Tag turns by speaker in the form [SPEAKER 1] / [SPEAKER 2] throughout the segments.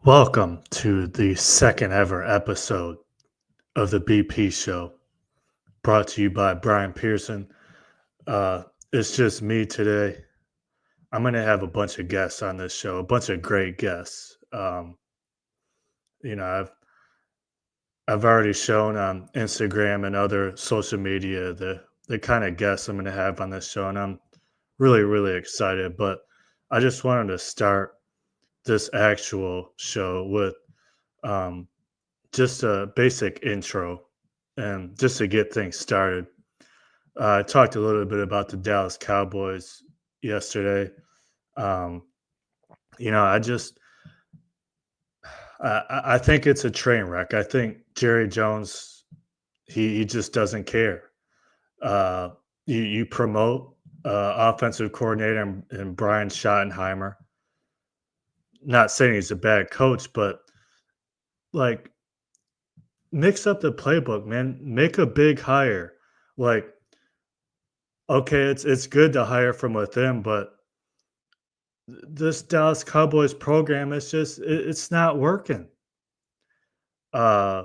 [SPEAKER 1] Welcome to the second ever episode of the BP Show, brought to you by Brian Pearson. Uh, it's just me today. I'm going to have a bunch of guests on this show, a bunch of great guests. You know, I've already shown on Instagram and other social media the kind of guests I'm going to have on this show, and I'm really excited. But I just wanted to start this actual show with um, just a basic intro and just to get things started. I talked a little bit about the Dallas Cowboys yesterday. Um, I just I think it's a train wreck. I think Jerry Jones he just doesn't care. Uh, you promote offensive coordinator and Brian Schottenheimer. Not saying he's a bad coach, but like mix up the playbook, man. Make a big hire. Like okay, it's good to hire from within, but this Dallas Cowboys program is just it's not working. Uh,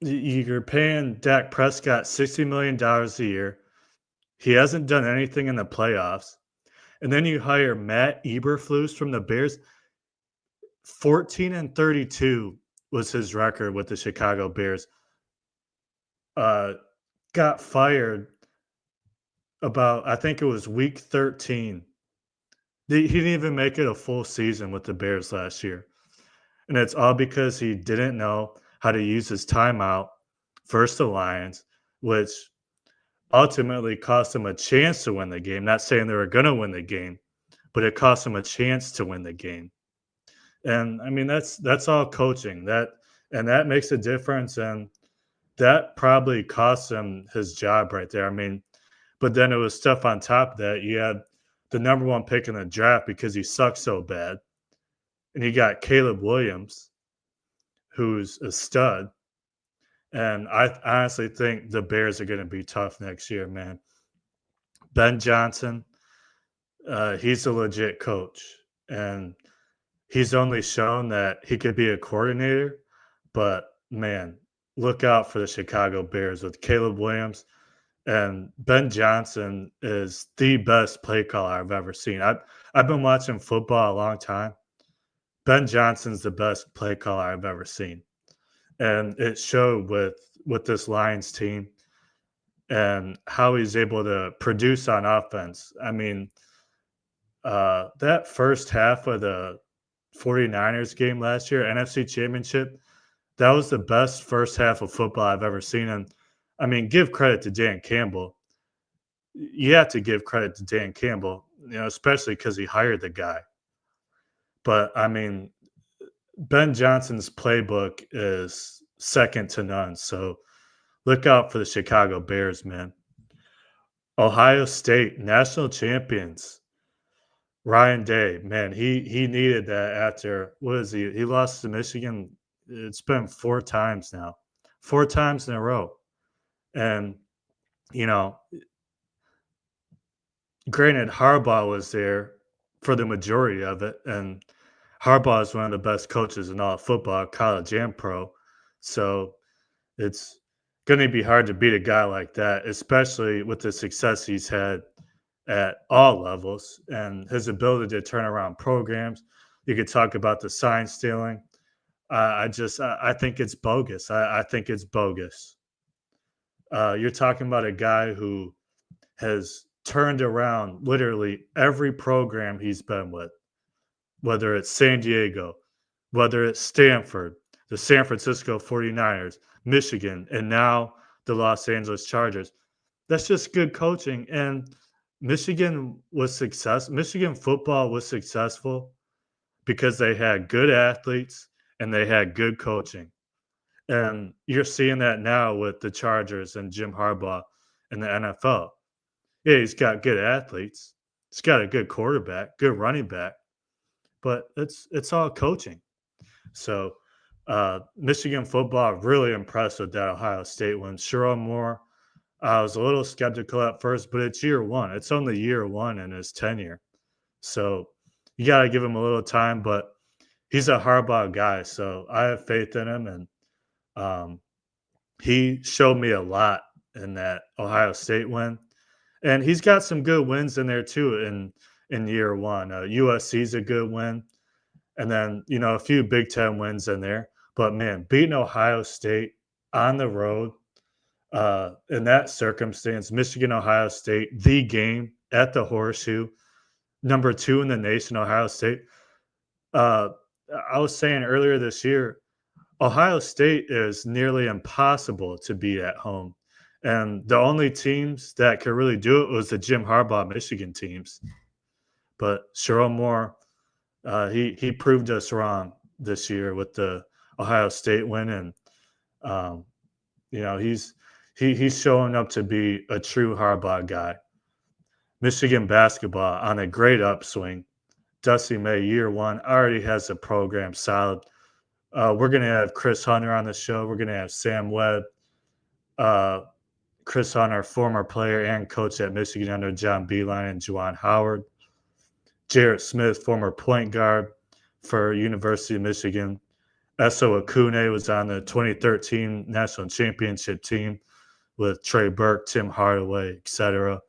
[SPEAKER 1] you're paying Dak Prescott $60 million a year. He hasn't done anything in the playoffs, and then you hire Matt Eberflus from the Bears. 14-32 was his record with the Chicago Bears. Uh, got fired about I think it was week 13. He didn't even make it a full season with the Bears last year. And it's all because he didn't know how to use his timeout versus the Lions, which ultimately cost him a chance to win the game. Not saying they were going to win the game, but it cost him a chance to win the game. And I mean that's all coaching. That makes a difference, and that probably cost him his job right there. I mean, but then it was stuff on top of that. You had the number one pick in the draft because he sucked so bad, and you got Caleb Williams, who's a stud. And I honestly think the Bears are going to be tough next year, man. Ben Johnson, he's a legit coach, and he's only shown that he could be a coordinator. But man, look out for the Chicago Bears with Caleb Williams, and Ben Johnson is the best play caller I've ever seen. I've been watching football a long time. Ben Johnson's the best play caller I've ever seen, and it showed with this Lions team and how he's able to produce on offense. I mean, that first half of the 49ers game last year, NFC Championship, that was the best first half of football I've ever seen. And I mean, give credit to Dan Campbell. You have to give credit to Dan Campbell, especially because he hired the guy. But I mean, Ben Johnson's playbook is second to none. So look out for the Chicago Bears, man. Ohio State, national champions. Ryan Day, man, he needed that after what is he? He lost to Michigan. It's been four times now, four times in a row. And you know, granted, Harbaugh was there for the majority of it, and Harbaugh is one of the best coaches in all of football, college and pro. So it's going to be hard to beat a guy like that, especially with the success he's had at all levels and his ability to turn around programs. You could talk about the sign stealing. I think it's bogus. I think it's bogus. You're talking about a guy who has turned around literally every program he's been with, whether it's San Diego, whether it's Stanford, the San Francisco 49ers, Michigan, and now the Los Angeles Chargers. That's just good coaching. And Michigan football was successful because they had good athletes and they had good coaching. And you're seeing that now with the Chargers and Jim Harbaugh in the NFL. Yeah, he's got good athletes. He's got a good quarterback, good running back, but it's all coaching. So Michigan football really impressed with that Ohio State one. Sherrone Moore, I was a little skeptical at first, but it's year one. It's only year one in his tenure. So you got to give him a little time, but he's a Harbaugh guy, so I have faith in him, and um, he showed me a lot in that Ohio State win, and he's got some good wins in there too in year one. USC's a good win, and then a few Big Ten wins in there. But man, beating Ohio State on the road in that circumstance, Michigan, Ohio State, the game at the Horseshoe, number two in the nation, Ohio State. Uh, I was saying earlier this year, Ohio State is nearly impossible to beat at home. And the only teams that could really do it was the Jim Harbaugh Michigan teams. But Sherrone Moore, he proved us wrong this year with the Ohio State win, and um, he's showing up to be a true Harbaugh guy. Michigan basketball on a great upswing. Dusty May, year one, already has a program solid. We're going to have Chris Hunter on the show. We're going to have Sam Webb, uh, Chris Hunter, former player and coach at Michigan under John Beilein and Juwan Howard. Jarrett Smith, former point guard for University of Michigan. Eso Akune was on the 2013 national championship team with Trey Burke, Tim Hardaway, etc.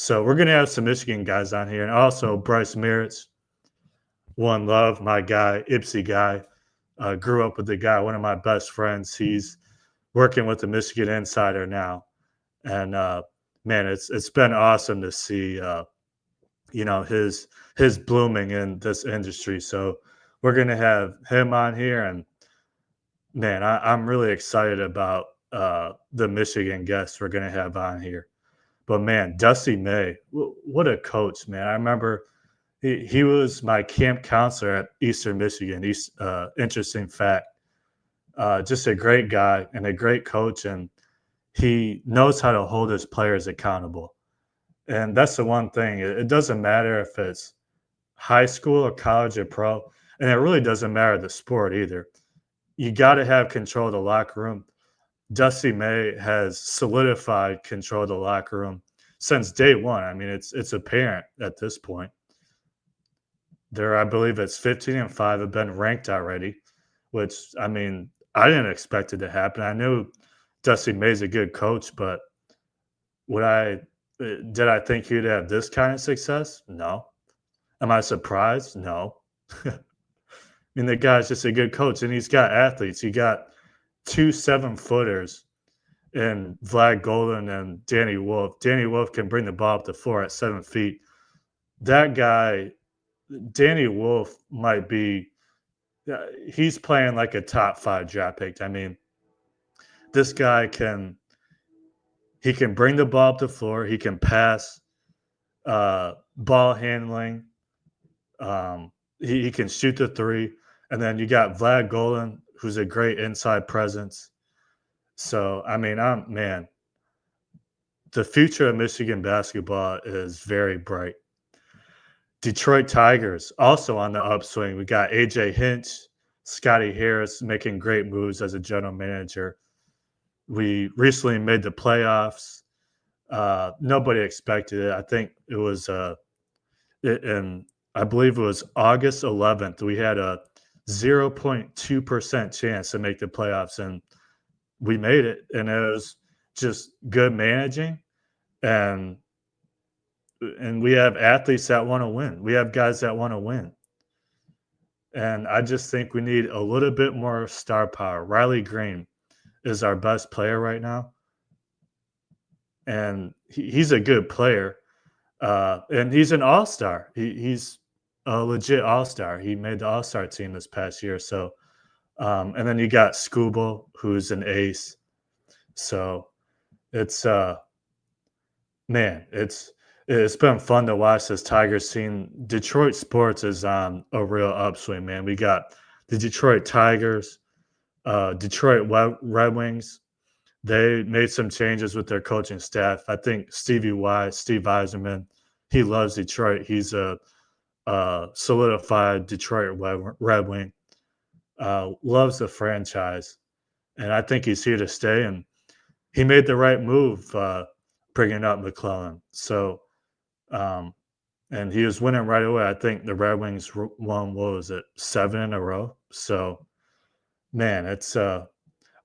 [SPEAKER 1] So we're going to have some Michigan guys on here. And also Bryce Merritt, One Love, my guy, Ipsy guy. Grew up with the guy, one of my best friends. He's working with the Michigan Insider now. And man, it's been awesome to see his blooming in this industry. So we're gonna have him on here, and man, I'm really excited about the Michigan guests we're gonna have on here. But man, Dusty May, what a coach, man! I remember he was my camp counselor at Eastern Michigan. Interesting fact, just a great guy and a great coach, and he knows how to hold his players accountable. And that's the one thing. It doesn't matter if it's high school or college or pro, and it really doesn't matter the sport either. You got to have control of the locker room. Dusty May has solidified control of the locker room since day one. I mean, it's apparent at this point. I believe it's 15-5 have been ranked already, which I mean, I didn't expect it to happen. I knew Dusty May's a good coach, but did I think he'd have this kind of success? No. Am I surprised? No. I mean, the guy's just a good coach, and he's got athletes. He got two 7-footers in Vlad Golden and Danny Wolf. Danny Wolf can bring the ball up the floor at 7 feet. That guy, Danny Wolf, might be he's playing like a top 5 draft pick. I mean, this guy can bring the ball up the floor. He can pass, ball handling. He can shoot the three. And then you got Vlad Golden, who's a great inside presence. So, I mean, the future of Michigan basketball is very bright. Detroit Tigers also on the upswing. We got AJ Hinch, Scotty Harris making great moves as a general manager. We recently made the playoffs. Nobody expected it. I think it was and I believe it was August 11th. We had a 0.2% chance to make the playoffs, and we made it. And it was just good managing, and we have athletes that want to win. We have guys that want to win. And I just think we need a little bit more star power. Riley Green is our best player right now. And he's a good player. And he's an all-star. He's a legit all-star. He made the all-star team this past year. So, and then you got Scooble, who's an ace. So it's man, it's been fun to watch this Tigers team. Detroit sports is on a real upswing, man. We got the Detroit Tigers, Detroit Red Wings. They made some changes with their coaching staff. I think Steve Yzerman, he loves Detroit. He's a solidified Detroit Red Wing. Loves the franchise, and I think he's here to stay. And he made the right move bringing up McClellan. So and he was winning right away. I think the Red Wings won, what was it, 7 in a row? So, man, it's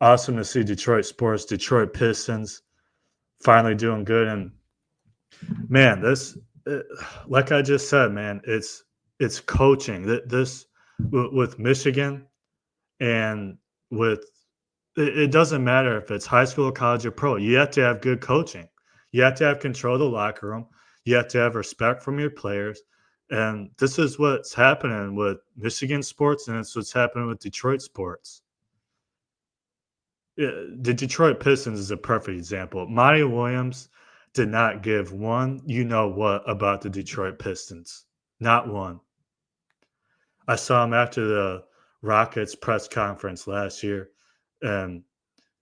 [SPEAKER 1] awesome to see Detroit sports, Detroit Pistons finally doing good. And man, this, uh, like I just said, man, it's coaching. This with Michigan and with it doesn't matter if it's high school, college, or pro. You have to have good coaching. You have to have control of the locker room. You have to have respect from your players. And this is what's happening with Michigan sports, and it's what's happening with Detroit sports. The Detroit Pistons is a perfect example. Monty Williams did not give one you know what about the Detroit Pistons. Not one. I saw him after the Rockets press conference last year, and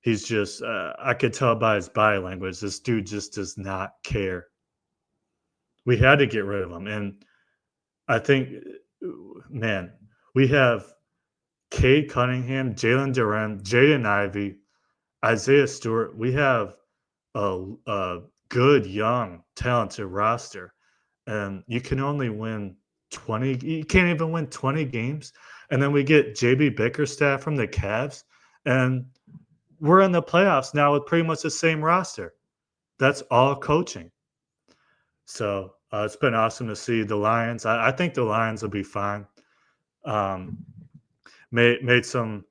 [SPEAKER 1] he's just, I could tell by his body language, this dude just does not care. We had to get rid of him. And I think, man, we have Cade Cunningham, Jalen Duren, Jaden Ivey, Isaiah Stewart. We have a good, young, talented roster. And you can only win 20, you can't even win 20 games. And then we get JB Bickerstaff from the Cavs. And we're in the playoffs now with pretty much the same roster. That's all coaching. So it's been awesome to see the Lions. I think the Lions will be fine. Um, made some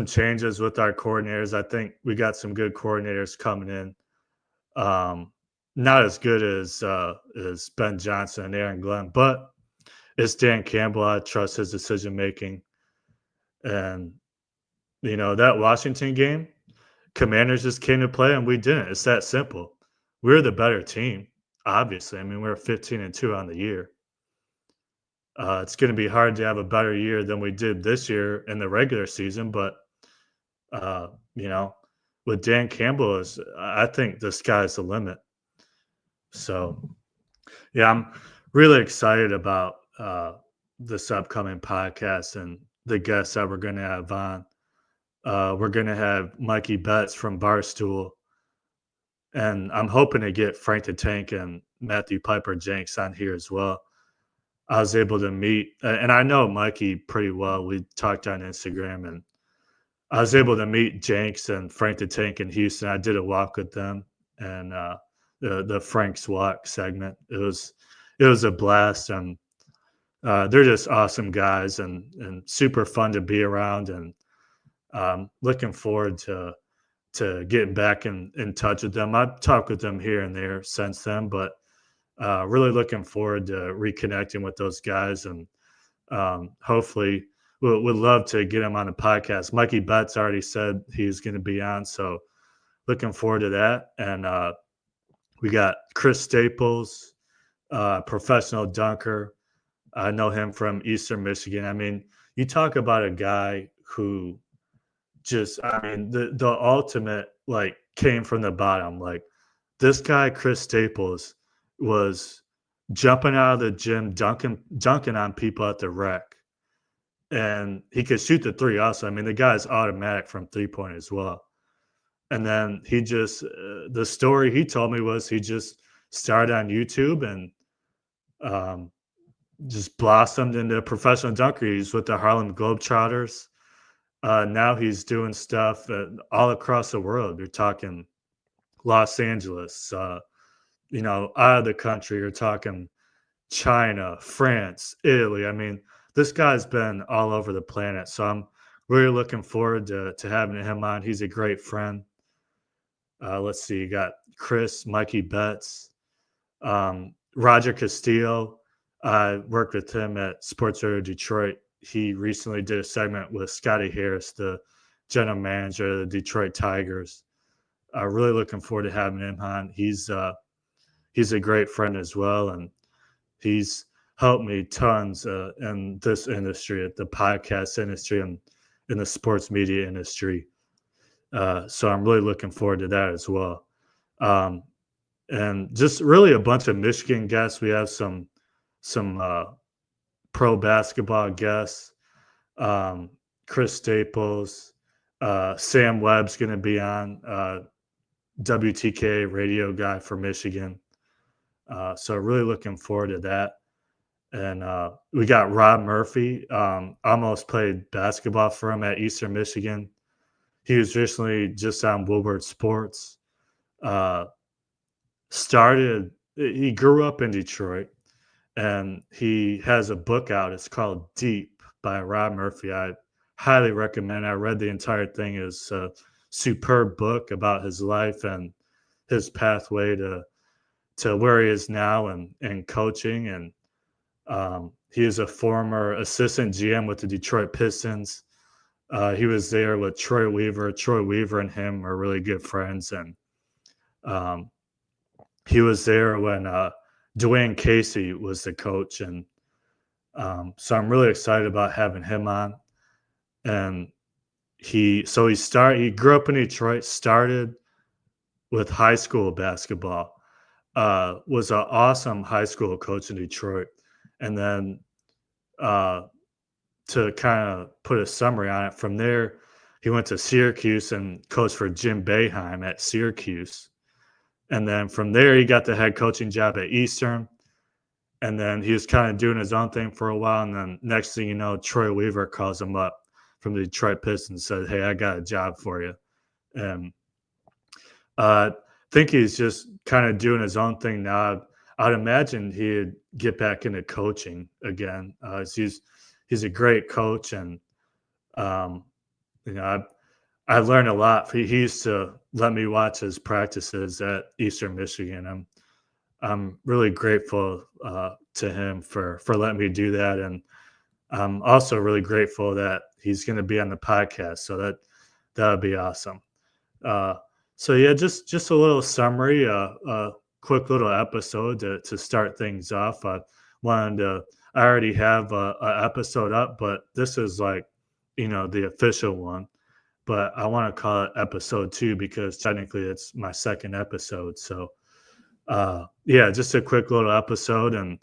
[SPEAKER 1] changes with our coordinators. I think we got some good coordinators coming in. Not as good as Ben Johnson and Aaron Glenn, but it's Dan Campbell. I trust his decision making. And that Washington game, Commanders just came to play and we didn't. It's that simple. We're the better team, obviously. I mean, we're 15-2 on the year. It's going to be hard to have a better year than we did this year in the regular season, but uh, you know, with Dan Campbell, I think the sky's the limit. So, yeah, I'm really excited about this upcoming podcast and the guests that we're going to have on. We're going to have Mikey Betts from Barstool, and I'm hoping to get Frank the Tank and Matthew Piper Jenks on here as well. I was able to meet, and I know Mikey pretty well. We talked on Instagram, and I was able to meet Jenks and Frank the Tank in Houston. I did a walk with them, and the Frank's Walk segment. It was a blast, and they're just awesome guys and super fun to be around. And looking forward to getting back in touch with them. I've talked with them here and there since then, but really looking forward to reconnecting with those guys, and hopefully would love to get him on a podcast. Mikey Betts already said he's going to be on, so looking forward to that. And we got Chris Staples, professional dunker. I know him from Eastern Michigan. I mean, you talk about a guy who just, I mean, the ultimate, like, came from the bottom. Like, this guy, Chris Staples, was jumping out of the gym, dunking on people at the rec. And he could shoot the three also. I mean, the guy's automatic from 3-point as well. And then he just, the story he told me was he just started on YouTube and um, just blossomed into a professional dunker. He's with the Harlem Globetrotters. Now he's doing stuff all across the world. You're talking Los Angeles, out of the country. You're talking China, France, Italy. I mean, this guy's been all over the planet. So I'm really looking forward to having him on. He's a great friend. Let's see, you got Chris, Mikey Betts, Roger Castillo. I worked with him at Sports Radio Detroit. He recently did a segment with Scotty Harris, the general manager of the Detroit Tigers. Really looking forward to having him on. He's a great friend as well, and he's helped me tons in this industry, at the podcast industry, and in the sports media industry. So I'm really looking forward to that as well. And just really a bunch of Michigan guests. We have some pro basketball guests. Chris Staples, Sam Webb's going to be on, WTK radio guy for Michigan. So really looking forward to that. And we got Rob Murphy. Almost played basketball for him at Eastern Michigan. He was recently just on Woodward Sports. Uh, he grew up in Detroit, and he has a book out. It's called Deep by Rob Murphy. I highly recommend it. I read the entire thing. It's a superb book about his life and his pathway to where he is now and coaching. And he is a former assistant GM with the Detroit Pistons. He was there with Troy Weaver. Troy Weaver and him are really good friends, and um, he was there when Dwayne Casey was the coach, and so I'm really excited about having him on. And he grew up in Detroit, started with high school basketball, was an awesome high school coach in Detroit, and then uh, to kind of put a summary on it, from there he went to Syracuse and coached for Jim Boeheim at Syracuse, and then from there he got the head coaching job at Eastern. And then he was kind of doing his own thing for a while. And then next thing you know, Troy Weaver calls him up from the Detroit Pistons and said, "Hey, I got a job for you." And I think he's just kind of doing his own thing now. I'd imagine he'd get back into coaching again. He's a great coach, and um, you know, I learned a lot. He used to let me watch his practices at Eastern Michigan. I'm really grateful to him for letting me do that, and I'm also really grateful that he's going to be on the podcast. So that would be awesome. Uh, so yeah, just a little summary, a quick little episode to start things off. Wanted to. I already have a episode up, but this is like, the official one. But I want to call it episode 2 because technically it's my second episode. So yeah, just a quick little episode. And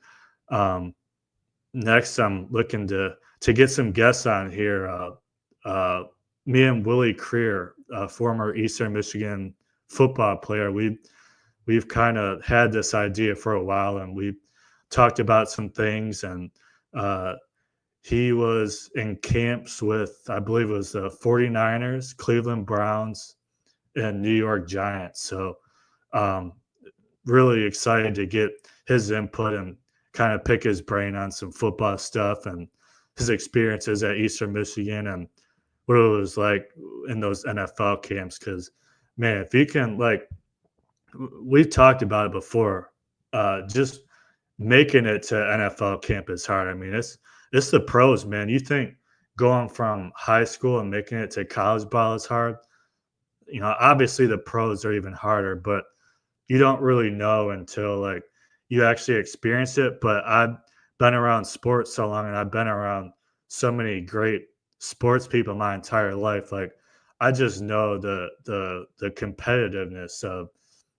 [SPEAKER 1] um, next I'm looking to get some guests on here. Me and Willie Creer, a former Eastern Michigan football player, we've kind of had this idea for a while, and we talked about some things. And uh, he was in camps with, I believe it was the 49ers, Cleveland Browns, and New York Giants. So um, really excited to get his input and kind of pick his brain on some football stuff and his experiences at Eastern Michigan and what it was like in those NFL camps. Because, man, if you can, like, we've talked about it before, just making it to NFL camp is hard. I mean, it's the pros, man. You think going from high school and making it to college ball is hard? Obviously the pros are even harder, but you don't really know until like you actually experience it. But I've been around sports so long, and I've been around so many great sports people my entire life. Like, I just know the competitiveness of,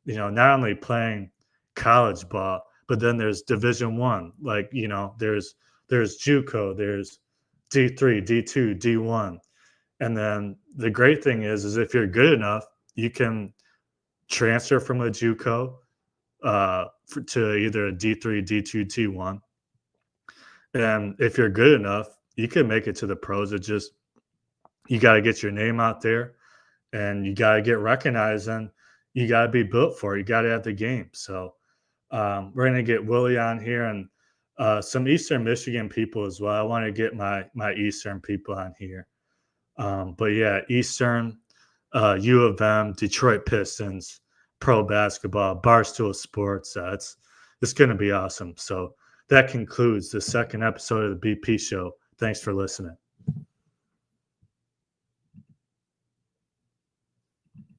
[SPEAKER 1] not only playing college ball, but then there's Division 1. Like, there's JUCO, there's D3, D2, D1. And then the great thing is if you're good enough, you can transfer from a JUCO to either a D3, D2, T1. And if you're good enough, you can make it to the pros. It just, you got to get your name out there, and you got to get recognized, and you got to be built for it. You got to have the game. So we're going to get Willie on here, and some Eastern Michigan people as well. I want to get my Eastern people on here. But yeah, Eastern, U of M, Detroit Pistons, pro basketball, Barstool Sports. It's going to be awesome. So that concludes the second episode of the BP Show. Thanks for listening.